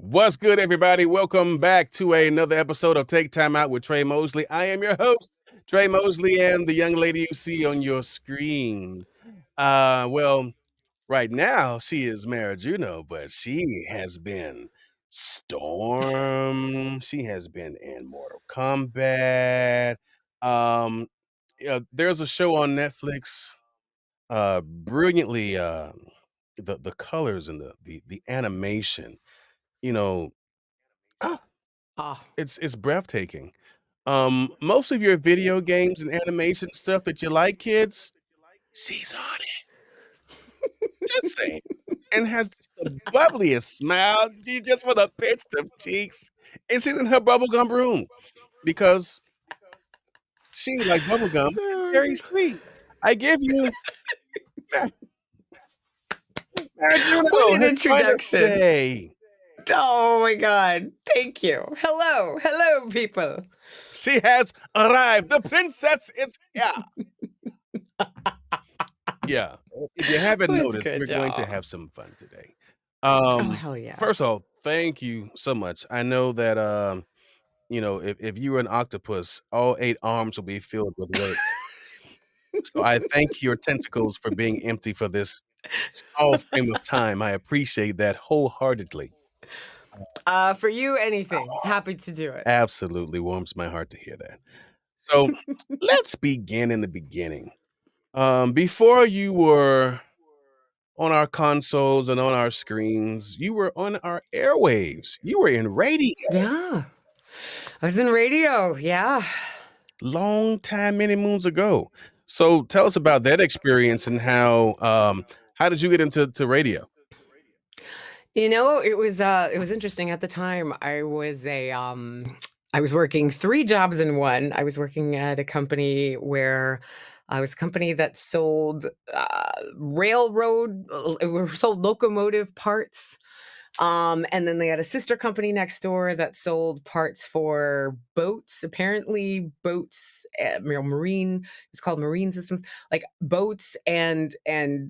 What's good, everybody? Welcome back to another episode of Take Time Out with Tre Mosley. I am your host, Tre Mosley, and the young lady you see on your screen. Well, right now she is Mara Junot, but she has been Storm. She has been in Mortal Kombat. Um, there's a show on Netflix, brilliantly, the colors and the animation. You know, ah, Ah, it's breathtaking. Most of your video games and animation stuff that you like, kids, she's on it. Just saying. And has just the bubbliest smile. You just want to pinch them cheeks. And she's in her bubblegum room because she, like bubblegum, is very sweet. I give you Mara what Juno, an her join us introduction. today. Oh my God. Thank you. Hello. Hello, people. She has arrived. The princess is here. Yeah. If you haven't It's noticed, good, we're going to y'all. have some fun today. Oh, hell yeah. First of all, thank you so much. I know that if you were an octopus, all 8 arms will be filled with weight. So I thank your tentacles for being empty for this small frame of time. I appreciate that wholeheartedly. For you, anything. Oh, Happy to do it. absolutely warms my heart to hear that. So let's begin in the beginning. Before you were on our consoles and on our screens, you were on our airwaves. You were in radio. Yeah. I was in radio. Yeah. Long time, many moons ago. So tell us about that experience and how did you get into radio? It was interesting at the time. I was working 3 jobs in one. I was working at a company where I was a company that sold sold locomotive parts. And then they had a sister company next door that sold parts for boats. Apparently, boats, marine. It's called Marine Systems. Like boats and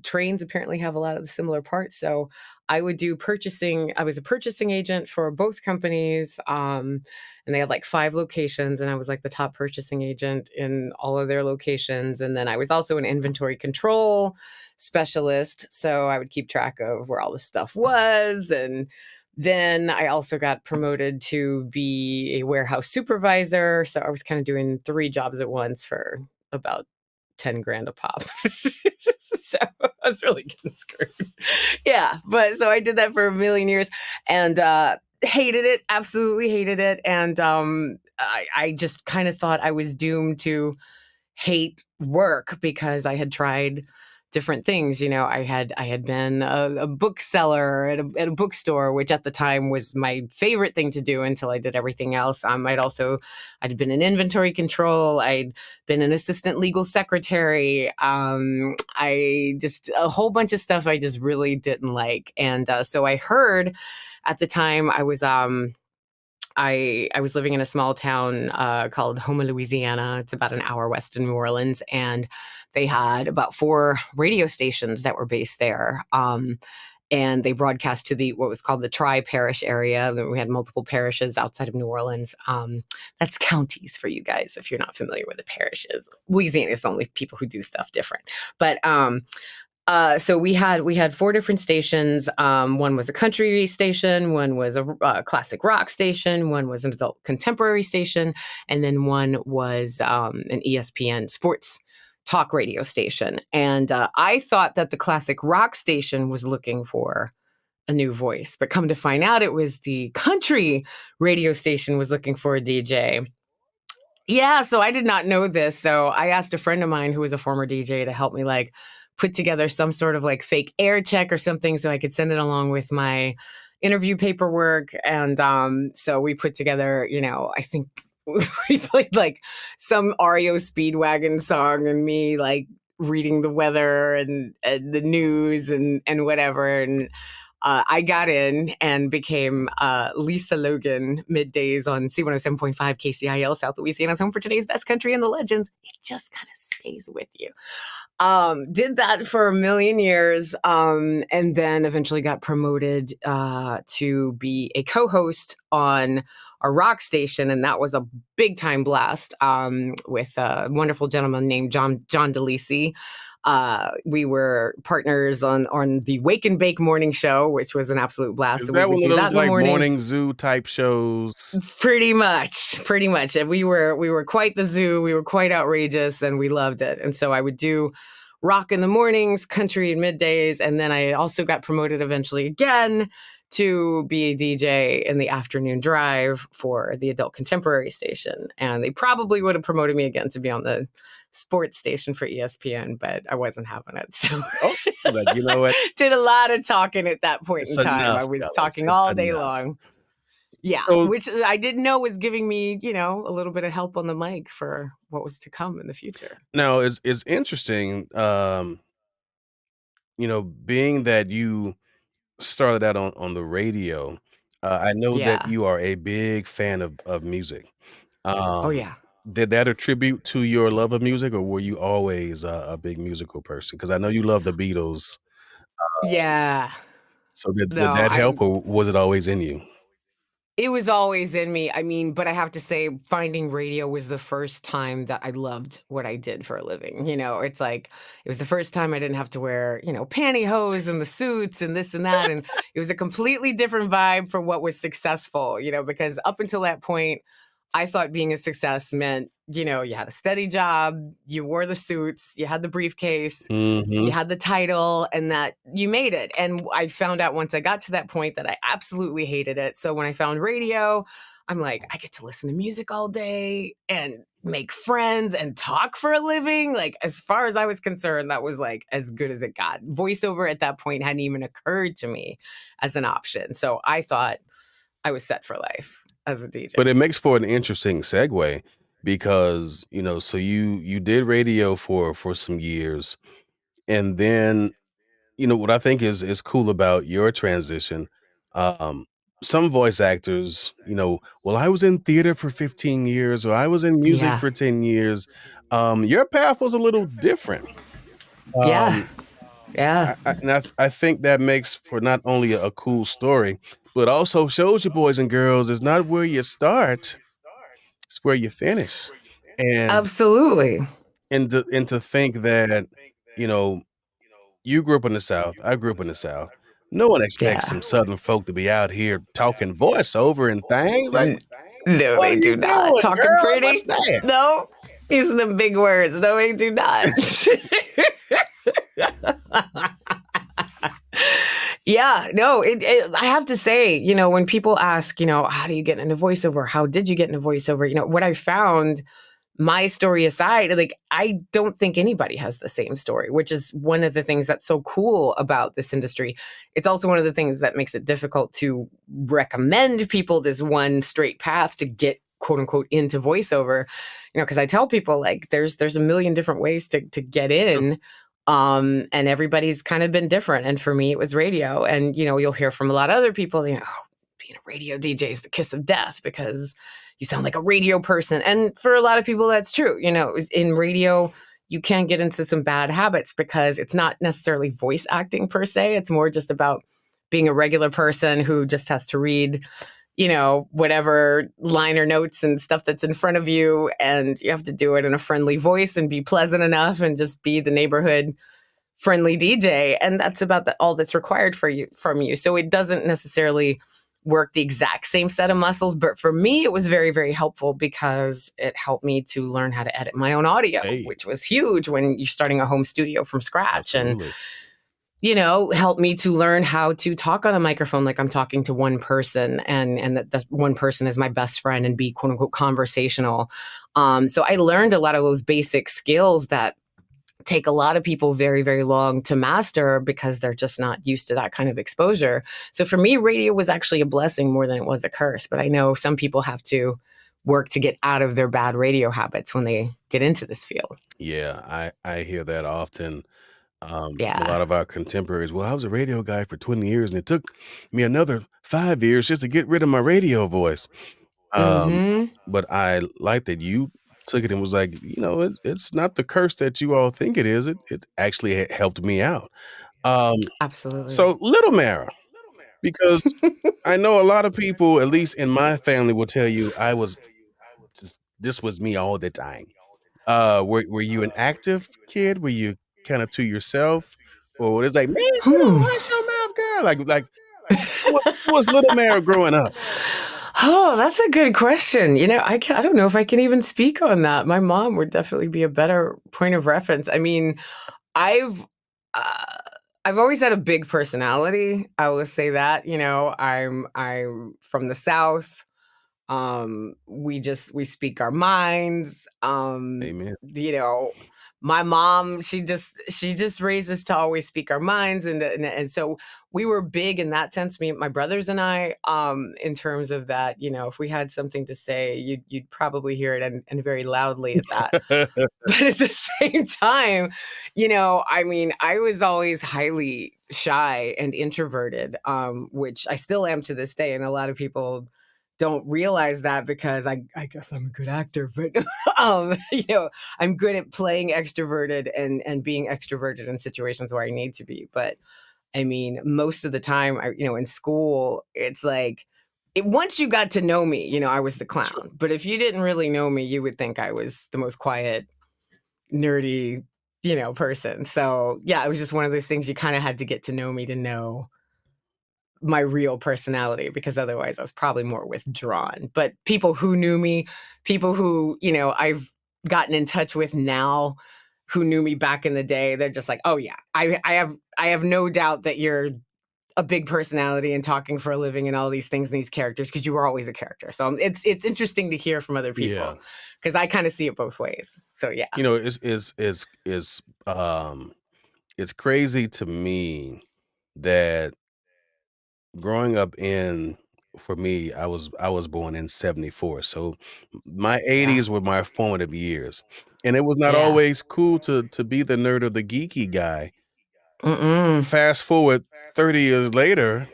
trains apparently have a lot of the similar parts. So I would do purchasing. I was a purchasing agent for both companies, and they had like 5 locations, and I was like the top purchasing agent in all of their locations. And then I was also an inventory control specialist, so I would keep track of where all the stuff was. And then I also got promoted to be a warehouse supervisor, so I was kind of doing 3 jobs at once for about 10 grand a pop. So I was really getting screwed. Yeah, but so I did that for a million years, and hated it, absolutely hated it. And I just kind of thought I was doomed to hate work because I had tried different things. I had been a bookseller at a bookstore, which at the time was my favorite thing to do until I did everything else. I'd been in inventory control. I'd been an assistant legal secretary. I just a whole bunch of stuff I just really didn't like. And so I heard at the time I was living in a small town called Houma, Louisiana. It's about an hour west of New Orleans, and they had about 4 radio stations that were based there. And they broadcast to what was called the tri-parish area. We had multiple parishes outside of New Orleans. That's counties for you guys if you're not familiar with the parishes. Louisiana is the only people who do stuff different. But so we had 4 different stations. One was a country station, one was a classic rock station, one was an adult contemporary station, and then one was an ESPN sports talk radio station. And I thought that the classic rock station was looking for a new voice, but come to find out, it was the country radio station was looking for a DJ. Yeah, so I did not know this. So I asked a friend of mine who was a former DJ to help me like put together some sort of like fake air check or something so I could send it along with my interview paperwork. And so we put together, I think we played like some REO Speedwagon song and me like reading the weather and the news and whatever. And I got in and became Lisa Logan middays on C107.5 KCIL South Louisiana's home for today's best country and the legends. It just kind of stays with you. Did that for a million years, and then eventually got promoted to be a co-host on a rock station, and that was a big time blast with a wonderful gentleman named John DeLisi. We were partners on the Wake and Bake morning show, which was an absolute blast. Is So we that would one of do that those in the like mornings. morning zoo type shows? Pretty much. And we were quite the zoo. We were quite outrageous, and we loved it. And so I would do rock in the mornings, country in middays, and then I also got promoted eventually again to be a DJ in the afternoon drive for the adult contemporary station. And they probably would have promoted me again to be on the sports station for ESPN, but I wasn't having it. So Oh, like, you know what? did a lot of talking at that point It's in time. I enough, was fellas. talking It's all day enough. long. Yeah, So which I didn't know was giving me, a little bit of help on the mic for what was to come in the future. now it's interesting, being that you started out on the radio. I know that Yeah. you are a big fan of music. Oh, Um, yeah. did that attribute to your love of music, or were you always a big musical person? Because I know you love the Beatles. Yeah. So did No, that help, or was it always in you? it was always in me. I mean, but I have to say, finding radio was the first time that I loved what I did for a living. It's like it was the first time I didn't have to wear, pantyhose and the suits and this and that. And it was a completely different vibe for what was successful, because up until that point, I thought being a success meant, you had a steady job, you wore the suits, you had the briefcase, you Mhm. had the title, and that you made it. And I found out once I got to that point that I absolutely hated it. So when I found radio, I'm like, I get to listen to music all day and make friends and talk for a living. Like, as far as I was concerned, that was like as good as it got. Voiceover at that point hadn't even occurred to me as an option. So I thought I was set for life as a DJ. But it makes for an interesting segue because, so you did radio for some years, and then, what I think is cool about your transition, um, some voice actors, "Well, I was in theater for 15 years, or I was in music Yeah. for 10 years." Your path was a little different. Yeah. Um, Yeah. I think that makes for not only a cool story, but also shows you, boys and girls, it's not where you start, it's where you finish. And Absolutely. to think that, you know, you grew up in the South, I grew up in the South. No one expects Yeah. some Southern folk to be out here talking voiceover and things. Like, N- No, what they are you do not. doing, Talking girl? Like, pretty? what's that? No. Using the big words. No, they do not. Yeah, no, I have to say, when people ask, how do you get into voiceover? How did you get into voiceover? What I found, my story aside, like, I don't think anybody has the same story, which is one of the things that's so cool about this industry. It's also one of the things that makes it difficult to recommend people this one straight path to get quote unquote into voiceover, because I tell people like there's a million different ways to get True. in. And everybody's kind of been different. And for me, it was radio. And, you'll hear from a lot of other people, "Oh, being a radio DJ is the kiss of death because you sound like a radio person." And for a lot of people, that's true. In radio, you can get into some bad habits because it's not necessarily voice acting per se. It's more just about being a regular person who just has to read, whatever liner notes and stuff that's in front of you. And you have to do it in a friendly voice and be pleasant enough and just be the neighborhood friendly DJ. And that's about all that's required from you. So it doesn't necessarily work the exact same set of muscles. But for me, it was very, very helpful because it helped me to learn how to edit my own audio, Hey, which was huge when you're starting a home studio from scratch. And absolutely. helped me to learn how to talk on a microphone like I'm talking to one person, and that one person is my best friend, and be quote unquote conversational. So I learned a lot of those basic skills that take a lot of people very, very long to master because they're just not used to that kind of exposure. So for me, radio was actually a blessing more than it was a curse. But I know some people have to work to get out of their bad radio habits when they get into this field. Yeah, I hear that often. From a Yeah. lot of our contemporaries. Well, I was a radio guy for 20 years, and it took me another 5 years just to get rid of my radio voice. Um, Mhm. but I like that you took it and was like, it's not the curse that you all think it is. It actually helped me out. Um, Absolutely. so Little Mara, because I know a lot of people, at least in my family, will tell you I was just this was me all the time. Were you an active kid? Were you kind of to yourself, or was it like, man, you Hmm. know, hush your mouth, girl? Like who was Little Mara growing up? Oh, that's a good question. I don't know if I can even speak on that. My mom would definitely be a better point of reference. I mean, I've uh, I've always had a big personality. I will say that. I'm from the South. We speak our minds. Amen. My mom, she just raised us to always speak our minds, and so we were big in that sense, me, my brothers and I, in terms of that. If we had something to say, you'd probably hear it, and very loudly at that. But at the same time, I mean, I was always highly shy and introverted, which I still am to this day. And a lot of people don't realize that because I guess I'm a good actor, but I'm good at playing extroverted and being extroverted in situations where I need to be. But I mean, most of the time, in school, it's like, once you got to know me, I was the Sure. clown. But if you didn't really know me, you would think I was the most quiet, nerdy, person. So yeah, it was just one of those things you kind of had to get to know me to know my real personality, because otherwise I was probably more withdrawn. But people who knew me, people who, I've gotten in touch with now, who knew me back in the day, they're just like, "Oh yeah, I have no doubt that you're a big personality and talking for a living and all these things and these characters, because you were always a character." So it's interesting to hear from other Yeah. people, because I kind of see it both ways. So yeah. It's crazy to me that growing up in for me, I was born in '74, so my Yeah. '80s were my formative years, and it was not Yeah. always cool to be the nerd or the geeky guy. Mm-mm. Fast forward 30 years later,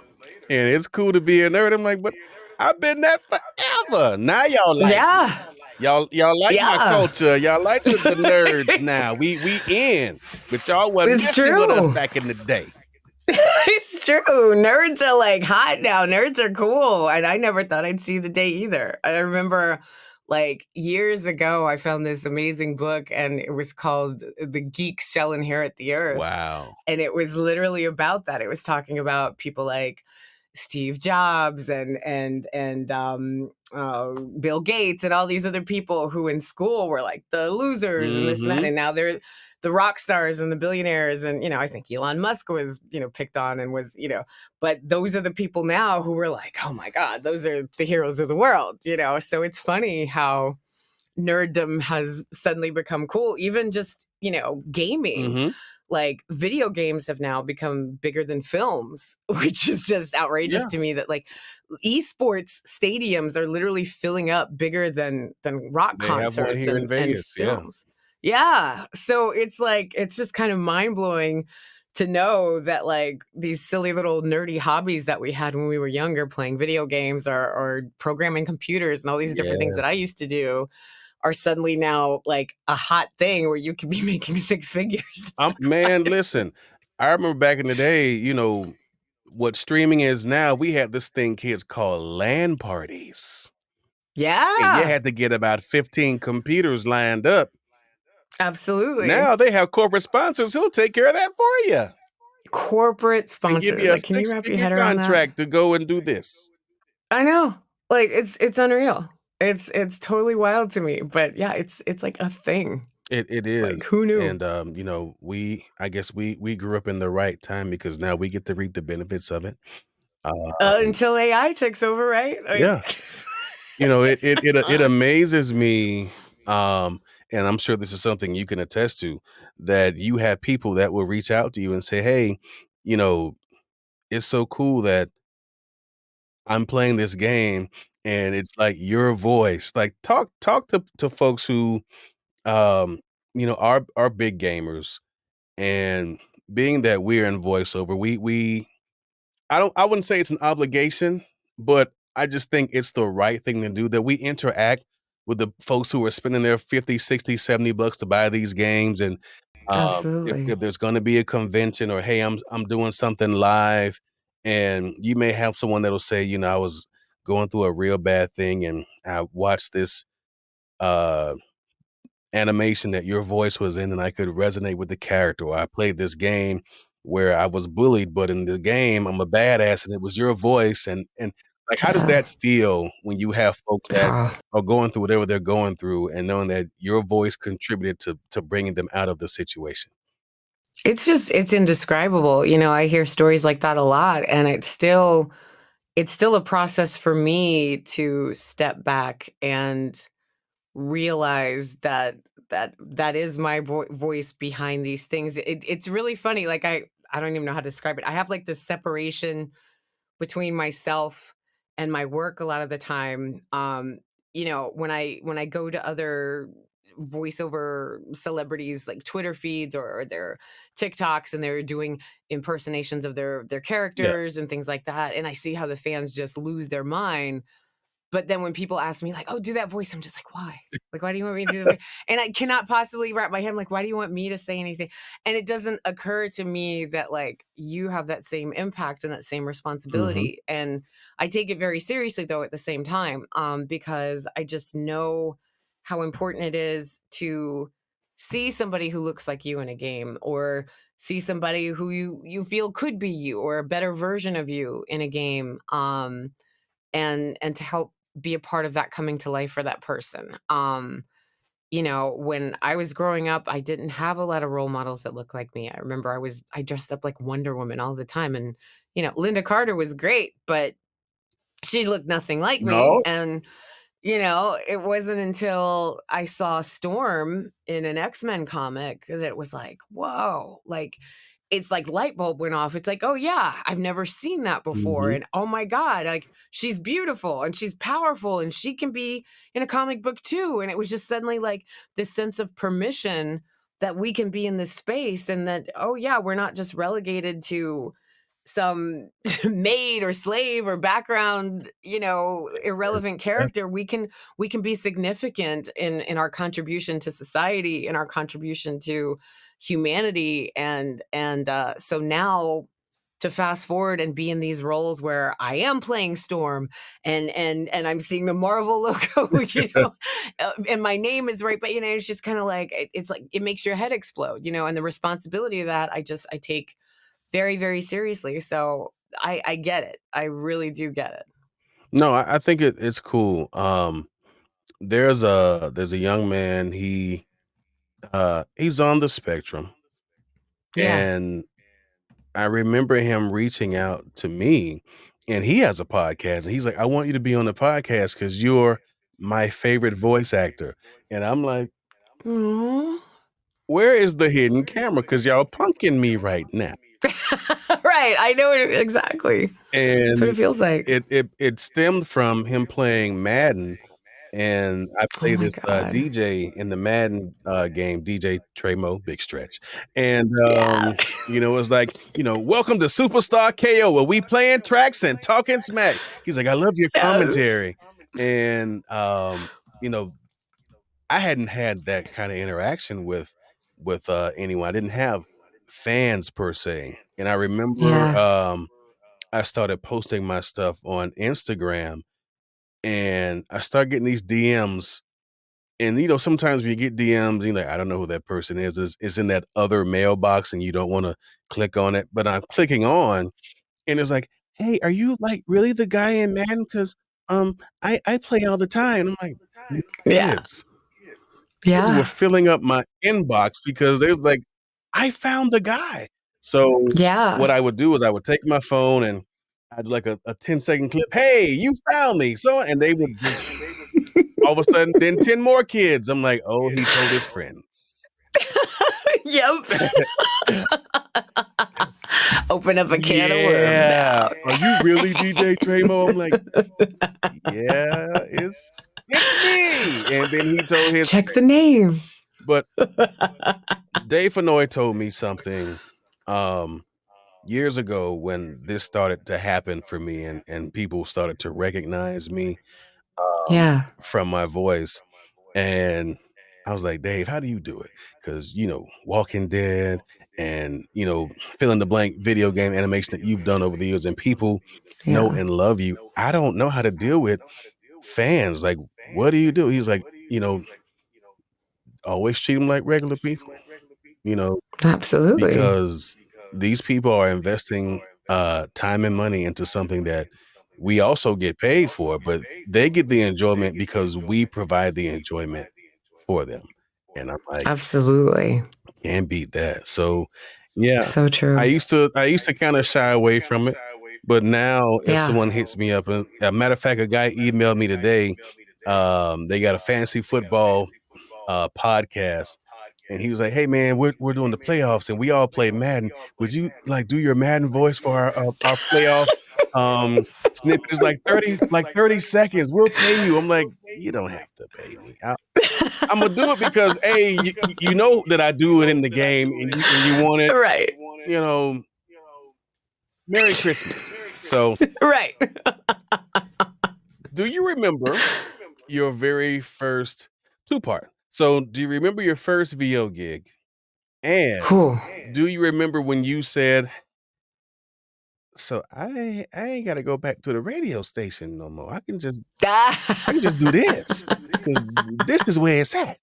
and it's cool to be a nerd. I'm like, but I've been that forever. Now y'all like me. Yeah. Y'all like my Yeah. culture. Y'all like the nerds it's, now. We in, but y'all wasn't it's messing with us true. back in the day. It's true. Nerds are like hot now. Nerds are cool. And I never thought I'd see the day either. I remember like years ago, I found this amazing book, and it was called The Geeks Shall Inherit the Earth. Wow. And it was literally about that. It was talking about people like Steve Jobs and Bill Gates and all these other people who in school were like the losers and this and that, Mhm. and now they're the rock stars and the billionaires. And I think Elon Musk was picked on and was but those are the people now who were like, oh my god, those are the heroes of the world. So it's funny how nerddom has suddenly become cool. Even just gaming, Mhm. like video games have now become bigger than films, which is just outrageous Yeah. to me, that like esports stadiums are literally filling up bigger than rock They have one concerts here in and Vegas. Yeah. films. Yeah, so it's like, it's just kind of mind-blowing to know that like these silly little nerdy hobbies that we had when we were younger, playing video games or programming computers and all these different things that I Yes. used to do, are suddenly now like a hot thing where you could be making six figures. Man, It's listen, I remember back in the day, what streaming is now, we had this thing kids call LAN parties. And you yeah, had to get about 15 computers lined up. absolutely. Now they have corporate sponsors who'll take care of that for you Corporate and give sponsors. you a Like, can you wrap your six-figure head around that? contract to go and do this. I know. Like, it's unreal. It's totally wild to me. But yeah, it's like a thing. It Like, is. who knew? And I guess we grew up in the right time because now we get to reap the benefits of it. Um, Until AI takes over, right? yeah. Like It amazes me, and I'm sure this is something you can attest to, that you have people that will reach out to you and say, "Hey, you know, it's so cool that I'm playing this game and it's like your voice." Like talk to folks who are big gamers and being that we're in voiceover, we I wouldn't say it's an obligation, but I just think it's the right thing to do that we interact with the folks who are spending their 50, 60, $70 to buy these games. And Absolutely. if there's going to be a convention or, hey, I'm doing something live, and you may have someone that'll say, I was going through a real bad thing and I watched this uh animation that your voice was in and I could resonate with the character. Or I played this game where I was bullied, but in the game I'm a badass and it was your voice. And like, how does Yeah. that feel when you have folks that Ah, are going through whatever they're going through and knowing that your voice contributed to bringing them out of the situation? it's indescribable. I hear stories like that a lot, and it's still a process for me to step back and realize that is my voice behind these things. It's really funny. Like I don't even know how to describe it. I have like this separation between myself and my work a lot of the time. When I go to other voiceover celebrities like Twitter feeds or their TikToks, and they're doing impersonations of their Yeah. characters and things like that, and I see how the fans just lose their mind. But then when people ask me like, "Oh, do that voice," I'm just like, "Why? Like, why do you want me to do the voice?" And I cannot possibly wrap my head. I'm like, "Why do you want me to say anything?" And it doesn't occur to me that like you have that same impact and that same Hmm. responsibility. And I take it very seriously though at the same time, because I just know how important it is to see somebody who looks like you in a game, or see somebody who you feel could be you or a better version of you in a game. And to help be a part of that coming to life for that person. When I was growing up, I didn't have a lot of role models that looked like me. I remember I dressed up like Wonder Woman all the time, and Linda Carter was great, but she looked nothing like me. No. And it wasn't until I saw Storm in an X-Men comic that it was like, whoa, like it's like light bulb went off. It's like, oh yeah, I've never seen that before. Hmm. And oh my God, like she's beautiful and she's powerful and she can be in a comic book too. And it was just suddenly like this sense of permission that we can be in this space, and that, oh yeah, we're not just relegated to some maid or slave or background, irrelevant Yeah. character. We can be significant in our contribution to society, in our contribution to humanity. And so now to fast forward and be in these roles where I am playing Storm, and I'm seeing the Marvel logo, and my name is right, but it's just kind of like it's like it makes your head explode, and the responsibility of that I take very, very seriously. So I get it. I really do get it. No, I think it's cool. There's a young man. He's on the spectrum, Yeah. and I remember him reaching out to me, and he has a podcast, and he's like, "I want you to be on the podcast because you're my favorite voice actor." And I'm like, Aw. "Where is the hidden camera? Because y'all punking me right now." Right. I know it exactly. That's what it And feels like. it stemmed from him playing Madden, and I Oh play my this, God. DJ in the Madden, game, DJ Tre big stretch, and, Yeah. it's like, "Welcome to Superstar KO, where we playing tracks and talking smack." He's like, "I love your Yes. commentary," and, you know, I hadn't had that kinda interaction with anyone. I didn't have fans per se, and I remember, Yeah. I started posting my stuff on Instagram, and I started getting these DMs. And sometimes when you get DMs, you're like, I don't know who that person is. It's in that other mailbox, and you don't want to click on it. But I'm clicking on, and it's like, "Hey, are you like really the guy in Madden? Because I play all the time." And I'm like, "These Yeah. kids, kids were Yeah. filling up my inbox because they're like, I found the guy." So what Yeah. I would do is I would take my phone and I'd like a 10-second clip. "Hey, you found me." So, and they would just all of a sudden, then 10 more kids. I'm like, "Oh, he told his friends." Yep. Open up a can of worms Yeah. now. "Are you really DJ Tremo?" I'm like, "Yeah, it's me." And then he told his Check the friends. name. But Dave Fenoy told me something. Um, Years ago when this started to happen for me and people started to recognize me, Yeah. from my voice, and I was like, "Dave, how do you do it?" Because Walking Dead and, fill in the blank video game animation that you've done over the years, and people know Yeah. and love you. I don't know how to deal with fans. Like, what do you do? He's like, always treat them like regular people, you know, Absolutely. because these people are investing time and money into something that we also get paid for, but they get the enjoyment because we provide the enjoyment for them. And I'm like, Absolutely. can't beat that. So yeah, So I true. used to I used to kind of shy away from it, but now if Yeah. someone hits me up, and a matter of fact, a guy emailed me today. They got a fantasy football podcast, and he was like, "Hey man, we're doing the playoffs, and we all play Madden. Would you like do your Madden voice for our playoff snippet? Is like 30 seconds. We'll pay you." I'm like, "You don't have to pay me. I'm gonna do it because a you know that I do it in the game, and you want it. Right. You know, Merry Christmas." So, Right. do you remember your very first two part? So, do you remember your first VO gig? And Whew. do you remember when you said, "So I ain't got to go back to the radio station no more. I can just do this because this is where it's at."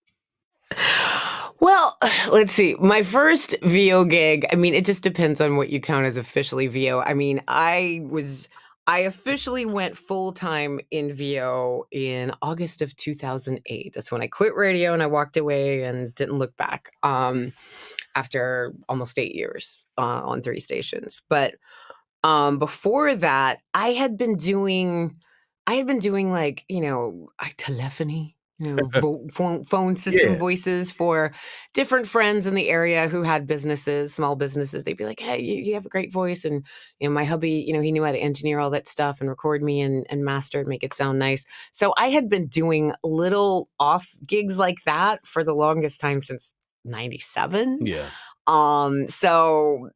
Well, let's see. My first VO gig, I mean, it just depends on what you count as officially VO. I mean, I officially went full time in VO in August of 2008. That's when I quit radio and I walked away and didn't look back. After almost 8 years on 3 stations. But before that, I had been doing like, telephony, phone system Yeah, voices for different friends in the area who had businesses, small businesses. They'd be like, "Hey, you have a great voice." And, my hubby, he knew how to engineer all that stuff and record me and master and make it sound nice. So I had been doing little off gigs like that for the longest time since 97. yeah, So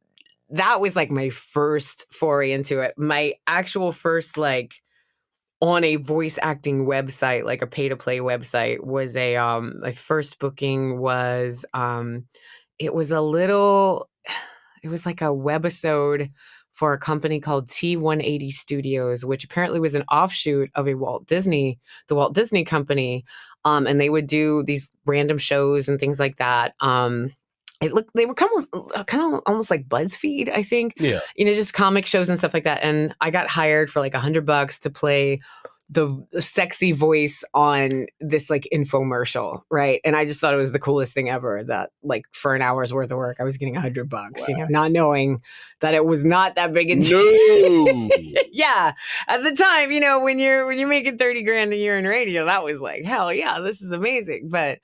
that was like my first foray into it. My actual first like on a voice acting website, like a pay to play website, was my first booking was it was a little it was like a webisode for a company called T180 Studios, which apparently was an offshoot of the Walt Disney Company. And they would do these random shows and things like that. They were kind of almost like BuzzFeed, I think, yeah. just comic shows and stuff like that. And I got hired for like $100 to play the sexy voice on this like infomercial, right? And I just thought it was the coolest thing ever that like for an hour's worth of work, I was getting $100, Wow. not knowing that it was not that big a deal. No. Yeah. At the time, when you're making 30 grand a year in radio, that was like, hell yeah, this is amazing. But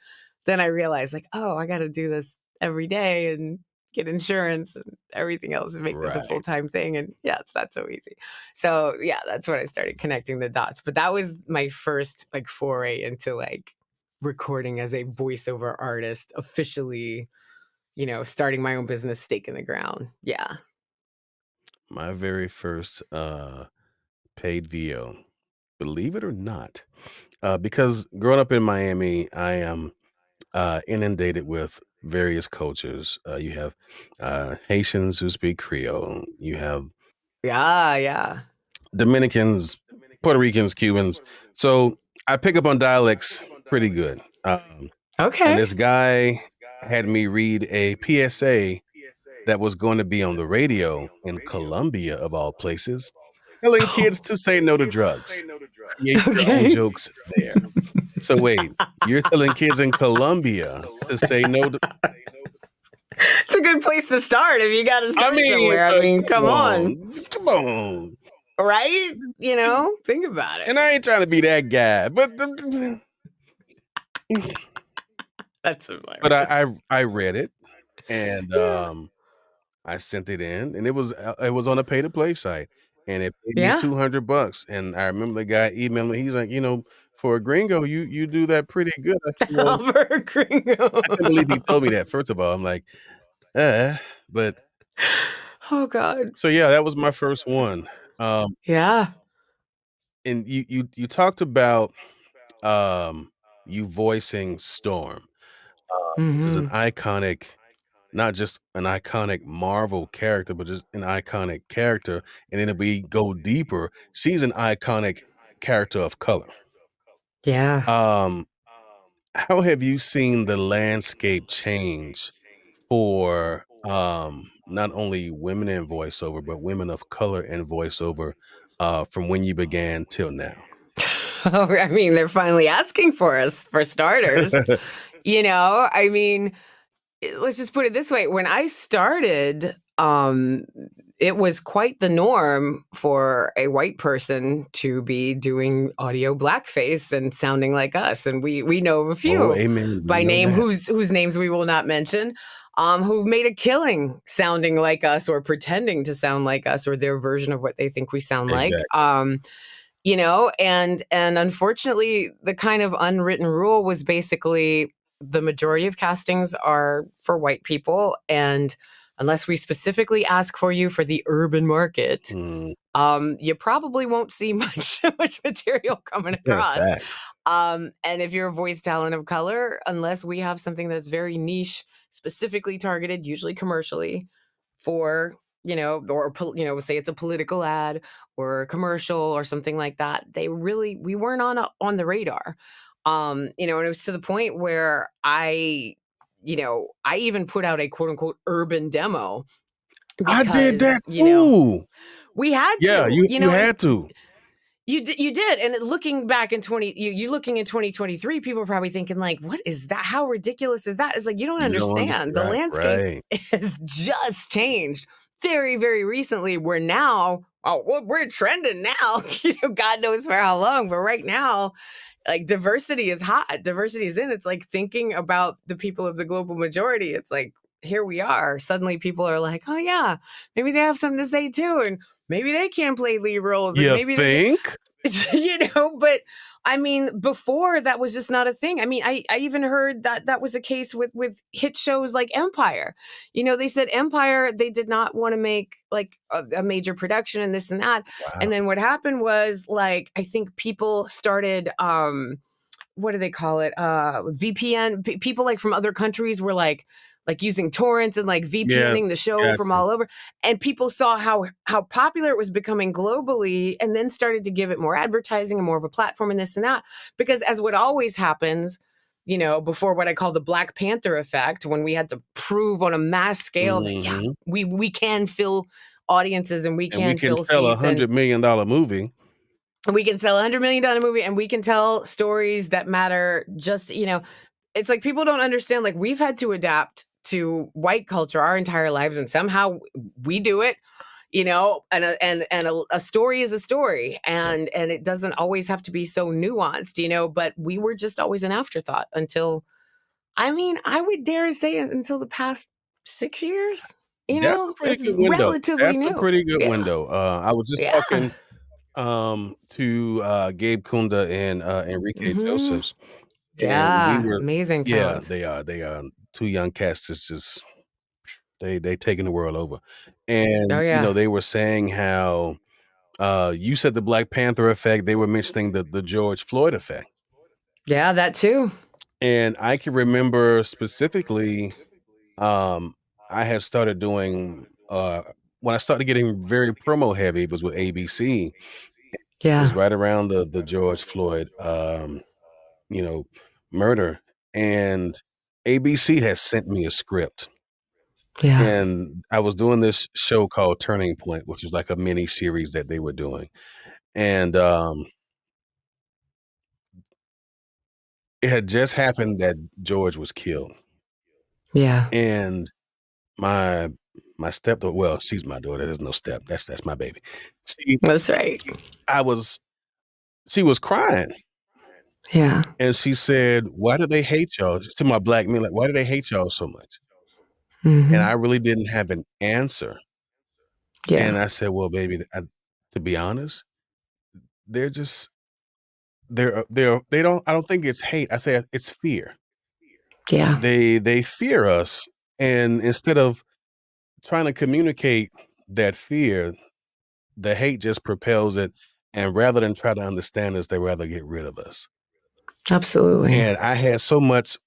then I realized like, oh, I got to do this every day and get insurance and everything else and make this a Right. full-time thing. And yeah, it's not so easy. So yeah, that's when I started connecting the dots. But that was my first like foray into like recording as a voiceover artist officially, starting my own business, stake in the ground. Yeah. My very first paid VO, believe it or not, because growing up in Miami, I am inundated with various cultures. You have Haitians who speak Creole. You have Yeah, yeah. Dominicans, Puerto Ricans, Cubans. So I pick up on dialects pretty good. And Okay. this guy had me read a PSA that was going to be on the radio in Colombia, of all places, telling kids Oh, to say no to drugs. Create your own okay. jokes there. So wait, you're telling kids in Colombia to say no to, It's a good place to start if you got to I start mean, somewhere. I mean, come come on. on. Come on. Right? Think about it. And I ain't trying to be that guy, but That's but hilarious. I read it, and Yeah. I sent it in, and it was on a pay to play site, and it paid me Yeah. $200. And I remember the guy emailed me. He's like, for a gringo, you do that pretty good. I said, well, Albert Gringo. I couldn't believe he told me that. First of all, I'm like, but Oh god. So, yeah, that was my first one. Um, Yeah. and you talked about, you voicing Storm, which is an Mhm. iconic, not just an iconic Marvel character, but just an iconic character, and then if we go deeper, she's an iconic character of color. Yeah. Um, how have you seen the landscape change for, not only women in voiceover, but women of color in voiceover, from when you began till now? Oh, I mean, they're finally asking for us, for starters. I mean, let's just put it this way. When I started, it was quite the norm for a white person to be doing audio blackface and sounding like us. And we know of a Oh, few amen, we by know name that. whose names we will not mention, who made a killing sounding like us or pretending to sound like us or their version of what they think we sound like. Exactly. And unfortunately the kind of unwritten rule was basically the majority of castings are for white people, and unless we specifically ask for you for the urban market, Mm, you probably won't see much material coming yeah, across. facts. And if you're a voice talent of color, unless we have something that's very niche, specifically targeted, usually commercially, for say it's a political ad or a commercial or something like that, we weren't on the radar. And it was to the point where I even put out a quote unquote urban demo I did because that too. we had Yeah, to, you and had to. you did, and looking back in 2023, people are probably thinking like, "What is that? How ridiculous is that?" It's like you don't You don't understand. The understand, landscape right. has just changed very, very recently. Where now, oh, well, we're trending now. God knows for how long, but right now, like diversity is hot. Diversity is in. It's like thinking about the people of the global majority. It's like here we are. Suddenly, people are like, "Oh yeah, maybe they have something to say too," and maybe they can play lead roles, and You maybe they think? but I mean, before that was just not a thing. I mean, I even heard that that was a case with hit shows like Empire. They said Empire, they did not want to make like a major production and this and that. And Wow. then what happened was like, I think people started, what do they call it? VPN. People like from other countries were like using torrents and like Yeah, VPNing the show from gotcha. all over, and people saw how popular it was becoming globally, and then started to give it more advertising and more of a platform and this and that. Because as what always happens, before what I call the Black Panther effect, when we had to prove on a mass scale that yeah, Mhm. we can fill audiences and we And we can can fill sell a seats, and $100 million movie. we can sell $100 million movie, and we can tell stories that matter. It's like people don't understand, like we've had to adapt to white culture our entire lives, and somehow we do it. And a story is a story, Yeah. and it doesn't always have to be so nuanced, but we were just always an afterthought until, I mean, I would dare say until the past 6 years. That's a pretty That's good window. relatively That's a new. pretty good Yeah. window. I was just Yeah. talking, to, Gabe Kunda and, Enrique Hmm. Josephs, and we Yeah, were amazing yeah, talent. they are 2 young cats that's just they taking the world over, Oh and, yeah. they were saying how, you said the Black Panther effect, they were mentioning the George Floyd effect, Yeah, that too. and I can remember specifically, um, I had started doing, when I started getting very promo heavy, it was with ABC. It Yeah. was right around the George Floyd, you know, murder, and ABC has sent me a script, Yeah. and I was doing this show called Turning Point, which was like a mini series that they were doing, and, it had just happened that George was killed, Yeah. and my my stepdaughter, well, she's my daughter, there's no step, that's my baby. She That's right. I was she was crying, Yeah. and she said, "Why do they hate y'all?" To my black men, like, "Why do they hate y'all so much?" And I Mhm. really didn't have an answer, Yeah. and I said, "Well, baby, to be honest, they're just they don't I don't think it's hate." I say it's fear. Yeah. They fear us, and instead of trying to communicate that fear, the hate just propels it, and rather than try to understand us, they rather get rid of us. Absolutely. And I had so much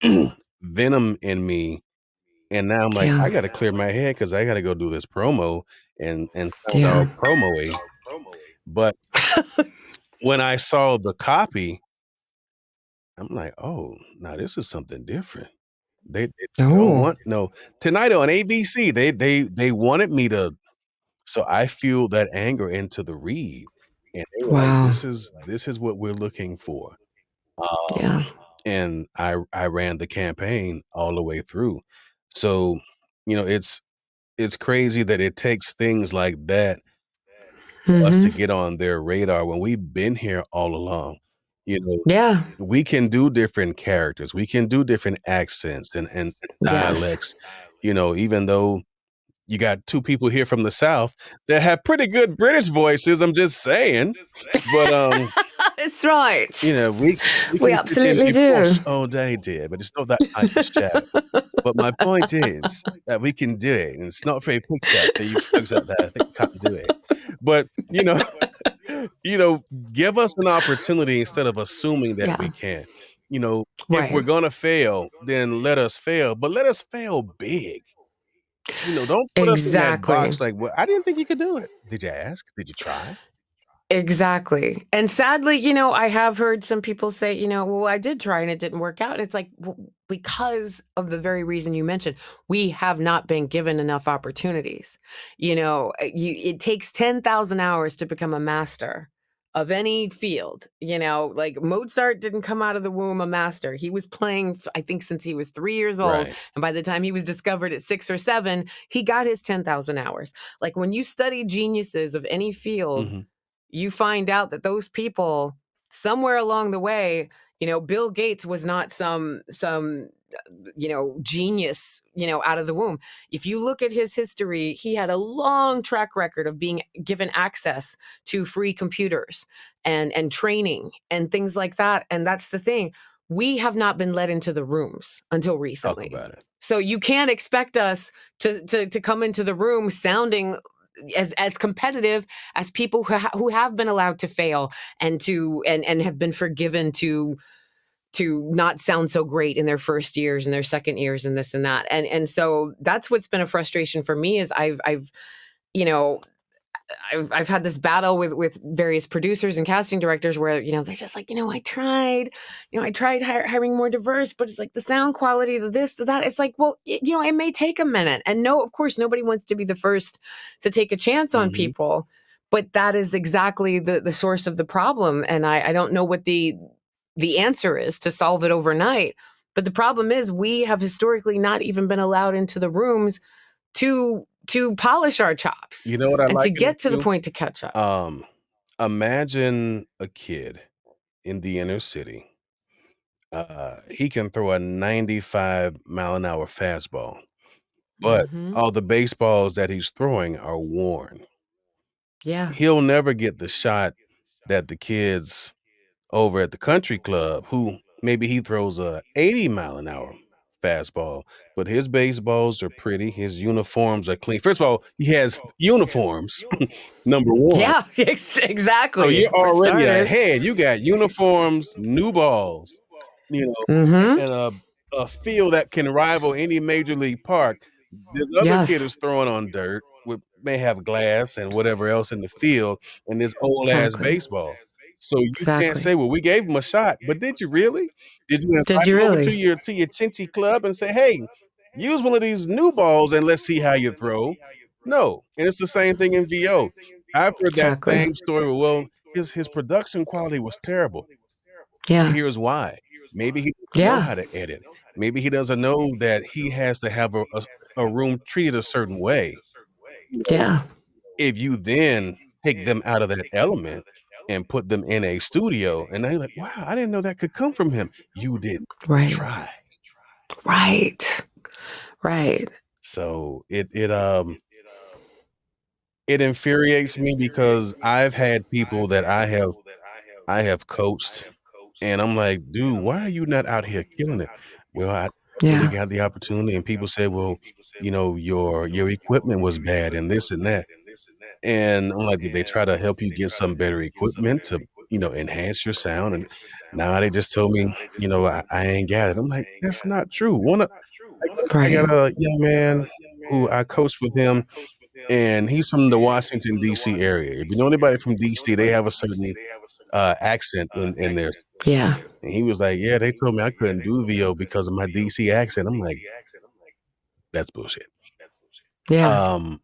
venom in me, and now I'm like, Yeah. "I gotta clear my head because I gotta go do this promo and sound Yeah. all promo-y." But when I saw the copy, I'm like, "Oh, now this is something different." They don't Oh, want no tonight on ABC, they wanted me to so I fueled that anger into the read, and they were like, wow. This is what we're looking for." Yeah. And I ran the campaign all the way through. So, it's crazy that it takes things like that for us to Mhm. get on their radar when we've been here all along. You know, Yeah. we can do different characters, we can do different accents and Yes. dialects, even though you got 2 people here from the South that have pretty good British voices, I'm just saying. But, That's right. we We can sit here and absolutely be do. posh all day, dear, but it's not that type of show. But my point is that we can do it, and it's not very picture to you folks out there that can't do it. But, you know, give us an opportunity instead of assuming that we Yeah. can. If we're Right. gonna fail, then let us fail, but let us fail big. Don't put us in that Exactly. box like, "Well, I didn't think you could do it." Did you ask? Did you try? Exactly. And sadly, I have heard some people say, well, I did try and it didn't work out. And it's like, because of the very reason you mentioned, we have not been given enough opportunities. It takes 10,000 hours to become a master of any field. Like Mozart didn't come out of the womb a master. He was playing, I think, since he was 3 years old. Right. And by the time he was discovered at 6 or 7, he got his 10,000 hours. Like when you study geniuses of any field, Mhm. you find out that those people somewhere along the way, Bill Gates was not some genius, out of the womb. If you look at his history, he had a long track record of being given access to free computers and training and things like that. And that's the thing. We have not been let into the rooms until Talk recently. about it. So you can't expect us to come into the room sounding as competitive as people who have been allowed to fail and have been forgiven to not sound so great in their first years and their second years and this and that. And so that's what's been a frustration for me is I've you know I've had this battle with various producers and casting directors where they're just like, I tried hiring more diverse, but it's like the sound quality, the this, the that. It's like, well, it may take a minute, and no, of course, nobody wants to be the first to take a chance on Mhm. people, but that is exactly the source of the problem, and I don't know what the answer is to solve it overnight. But the problem is we have historically not even been allowed into the rooms to polish our chops You know what I and to liken it get to the to? point to catch up. Um, Imagine a kid in the inner city. He can throw a 95-mile-an-hour fastball, but Mhm. all the baseballs that he's throwing are worn. Yeah. He'll never get the shot that the kids over at the country club who maybe he throws a 80-mile-an-hour fastball, but his baseballs are pretty, his uniforms are clean. First of all, he has uniforms, number 1. Yeah, So exactly, you're for already starters. ahead. You got uniforms, new balls, you know, Mhm. and a field that can rival any major league park. This other kid Yes. is throwing on dirt with may have glass and whatever else in the field and this old ass Exactly. baseball. So you can't Exactly. say, "Well, we gave him a shot," but did you really? Did you Did invite you him over to really? your Chinchy club and say, "Hey, use one of these new balls and let's see how you throw"? No, and it's the same thing in VO. I've heard that Exactly. same story, well, his production quality was terrible. Yeah. Here's why. Maybe he doesn't know Yeah. how to edit. Maybe he doesn't know that he has to have a room treated a certain way. You know, Yeah. if you then take them out of that element and put them in a studio, and they're like, "Wow, I didn't know that could come from him." You didn't Right. try. Right. Right. So it infuriates me because I've had people that I have coached, and I'm like, "Dude, why are you not out here killing it?" "Well, I really Yeah. got the opportunity," and people say, "Well, your equipment was bad and this and that. And I'm like, did they try to help you get some better equipment to, enhance your sound? And now they just told me, I ain't got it. I'm like, that's not true. I Right. got a young man who I coached with him, and he's from the Washington D.C. area. If you know anybody from D.C., they have a certain accent in there. Yeah. And he was like, "Yeah, they told me I couldn't do VO because of my DC accent." I'm like, "That's bullshit." Yeah. Um,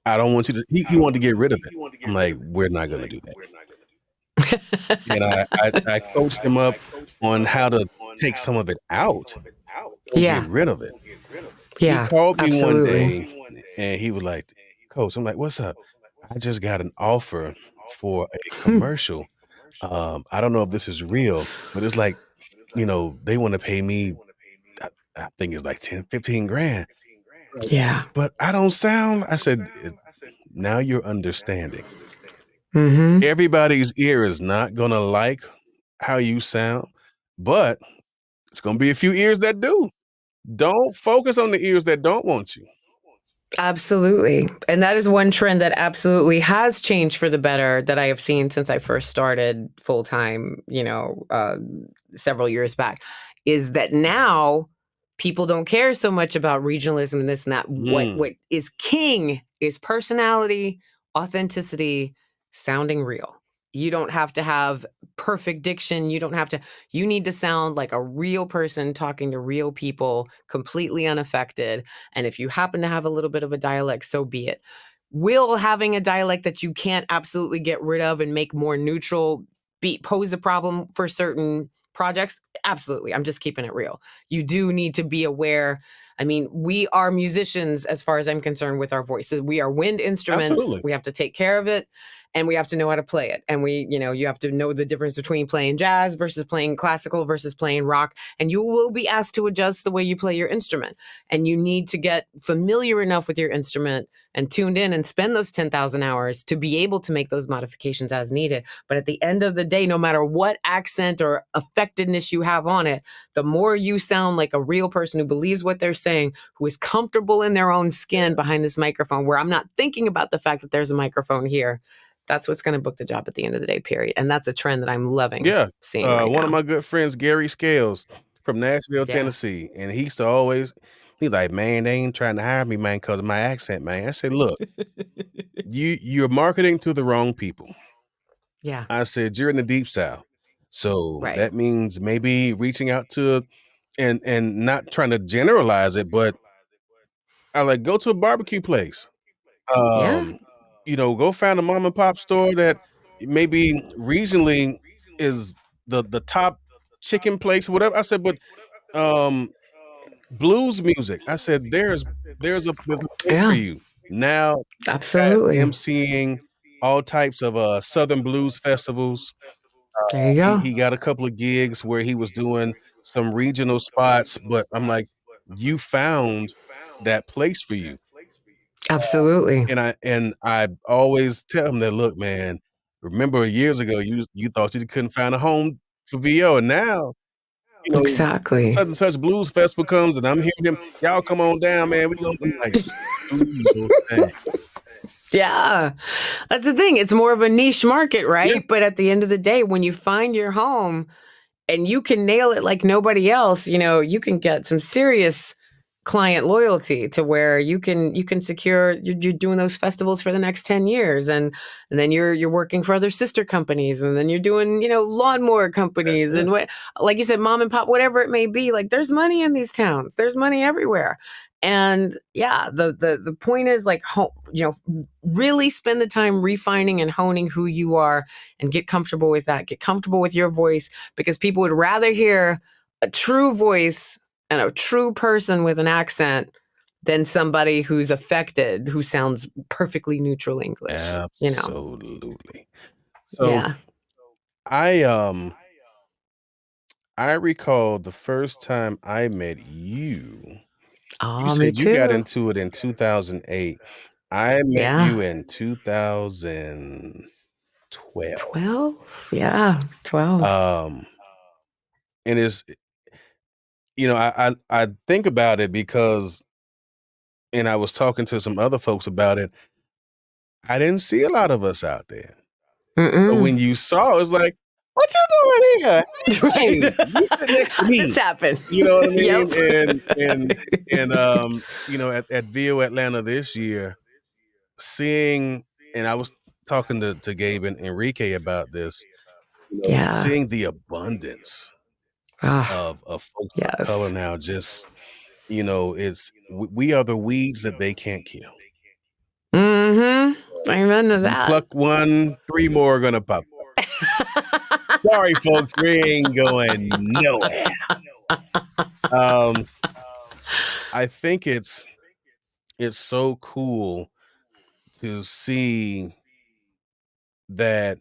I don't want you to. He wanted to get rid of it. I'm like, "We're not gonna do that." And I coached him up on how to take some of it out. Don't get Yeah. rid of it. He Yeah. called me one Absolutely. day and he was like, "Coach," I'm like, "What's up?" "I just got an offer for a commercial. I don't know if this is real, but it's like, they want to pay me, I think it's like 10, 15 grand. Right. Yeah. But I don't sound, I said, now you're understanding. Mm-hmm. Everybody's ear is not going to like how you sound, but it's going to be a few ears that do. Don't focus on the ears that don't want you. Absolutely. And that is one trend that absolutely has changed for the better that I have seen since I first started full time, several years back, is that now people don't care so much about regionalism and this and that. What Mm, what is king is personality, authenticity, sounding real. You don't have to have perfect diction. You need to sound like a real person talking to real people, completely unaffected. And if you happen to have a little bit of a dialect, so be it. Will having a dialect that you can't absolutely get rid of and make more neutral pose a problem for certain projects? Absolutely. I'm just keeping it real. You do need to be aware. I mean, we are musicians as far as I'm concerned with our voices. We are wind instruments. absolutely. We have to take care of it and we have to know how to play it. And you have to know the difference between playing jazz versus playing classical versus playing rock. And you will be asked to adjust the way you play your instrument. And you need to get familiar enough with your instrument and tuned in and spend those 10,000 hours to be able to make those modifications as needed. But at the end of the day, no matter what accent or affectedness you have on it, the more you sound like a real person who believes what they're saying, who is comfortable in their own skin behind this microphone, where I'm not thinking about the fact that there's a microphone here, that's what's going to book the job at the end of the day, period. And that's a trend that I'm loving Yeah. seeing right One of now. my good friends, Gary Scales from Nashville, Yeah. Tennessee. And he used to always, he's like, man, they ain't trying to hire me, man, because of my accent, man. I said, look, you're marketing to the wrong people. Yeah. I said, you're in the deep south. So Right. that means maybe reaching out to and not trying to generalize it, but I like go to a barbecue place. Yeah. Um, go find a mom and pop store that maybe regionally is the top chicken place, whatever. I said, but um blues music. I said, there's a place for Yeah. you. Now got Absolutely. emceeing all types of Southern blues festivals. There you He go. he got a couple of gigs where he was doing some regional spots, but I'm like, you found that place for you. Absolutely. And I always tell him that, look, man, remember years ago you thought you couldn't find a home for VO, and now, Exactly. such and such blues festival comes and I'm hearing him, y'all come on down, man. I'm like, do your thing. Yeah. That's the thing. It's more of a niche market, Yeah, right? But at the end of the day, when you find your home and you can nail it like nobody else, you can get some serious client loyalty to where you can secure you're doing those festivals for the next 10 years, and then you're working for other sister companies, and then you're doing lawnmower that's companies, and it. what, like you said, mom and pop, whatever it may be. Like, there's money in these towns, there's money everywhere. And yeah, the point is, like, really spend the time refining and honing who you are, and get comfortable with that, get comfortable with your voice, because people would rather hear a true voice and a true person with an accent than somebody who's affected, who sounds perfectly neutral English. Absolutely. So Yeah. I I recall the first time I met you. You Oh, me said you got too. into it in 2008. I met Yeah. you in 2012. 12? Yeah, 12. Um, and I think about it because and I was talking to some other folks about it. I didn't see a lot of us out there. But Mm-mm. when you saw, it's like, "What you doing here? Right. Hey, you sit next to How'd this me." happen? You know what I Yep. mean? You know, at VO Atlanta this year, seeing and I was talking to Gabe and Enrique about this, you know, Yeah. seeing the abundance Ah, of folks of color yes. now, just, you know, we are the weeds that they can't kill. Mm-hmm. Amen to You that. pluck one, 3 more are gonna pop up. Sorry, folks, we ain't going nowhere. Um, I think it's so cool to see that,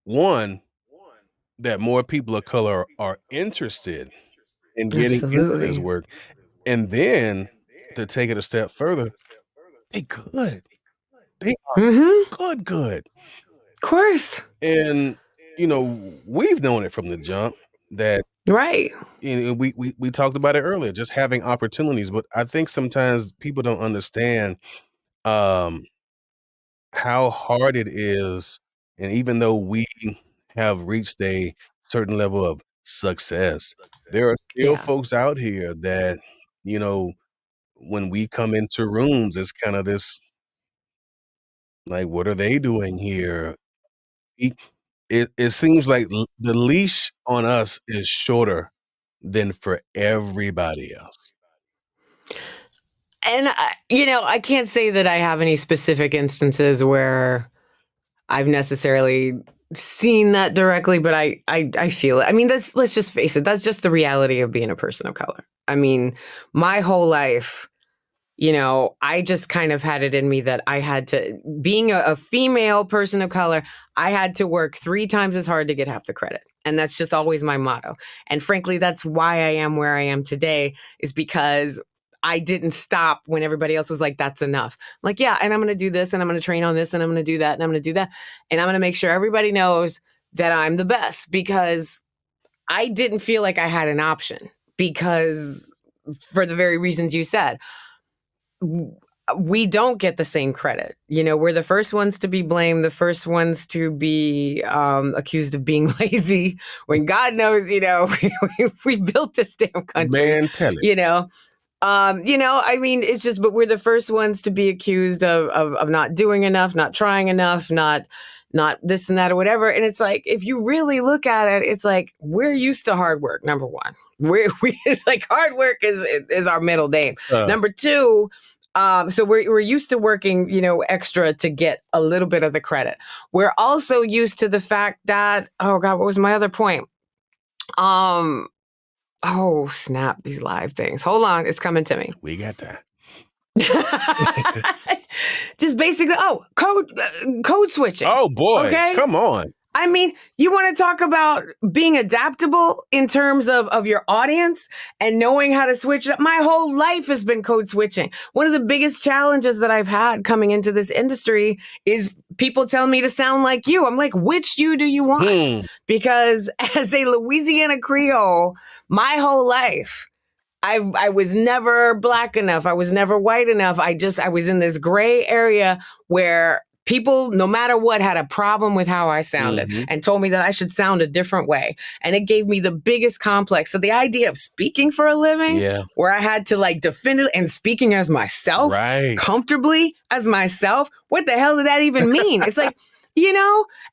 one, that more people of color are interested in getting into this Absolutely. work, and then to take it a step further, they good. They are Mm-hmm. good. Of course. And, you know, we've known it from the jump that Right. you know, we talked about it earlier, just having opportunities, but I think sometimes people don't understand, um, how hard it is, and even though we have reached a certain level of success, there are still Yeah. folks out here that, you know, when we come into rooms, it's kinda this, like, "What are they doing here?" E it seems like l the leash on us is shorter than for everybody else. And I can't say that I have any specific instances where I've necessarily seen that directly, but I feel it. I mean, let's just face it, that's just the reality of being a person of color. I mean, my whole life, I just kind of had it in me that I had to, being a female person of color, I had to work 3 times as hard to get half the credit. And that's just always my motto. And frankly, that's why I am where I am today, is because I didn't stop when everybody else was like, that's enough. I'm like, yeah, and I'm going to do this and I'm going to train on this and I'm going to do that and I'm going to do that. And I'm going to make sure everybody knows that I'm the best, because I didn't feel like I had an option, because for the very reasons you said, we don't get the same credit. We're the first ones to be blamed, the first ones to be accused of being lazy, when God knows, we built this damn country, Man, tell it. you know. I mean, it's just, but we're the first ones to be accused of not doing enough, not trying enough, not this and that or whatever. And it's like, if you really look at it, it's like, we're used to hard work. Number one, it's like hard work is our middle name. Number two, so we're used to working, extra to get a little bit of the credit. We're also used to the fact that, oh God, what was my other point? Oh snap! These live things. Hold on, it's coming to me. We got time. Just basically, code switching. Oh, boy, Okay. come on. I mean, you want to talk about being adaptable in terms of your audience and knowing how to switch it up. My whole life has been code switching. One of the biggest challenges that I've had coming into this industry is people telling me to sound like you. I'm like, which you do you want? Because as a Louisiana Creole, my whole life, I was never black enough. I was never white enough. I was in this gray area where people, no matter what, had a problem with how I sounded and told me that I should sound a different way. And it gave me the biggest complex. So the idea of speaking for a living, Yeah. where I had to like defend it and speaking as myself, Right. comfortably as myself, what the hell did that even mean? It's like,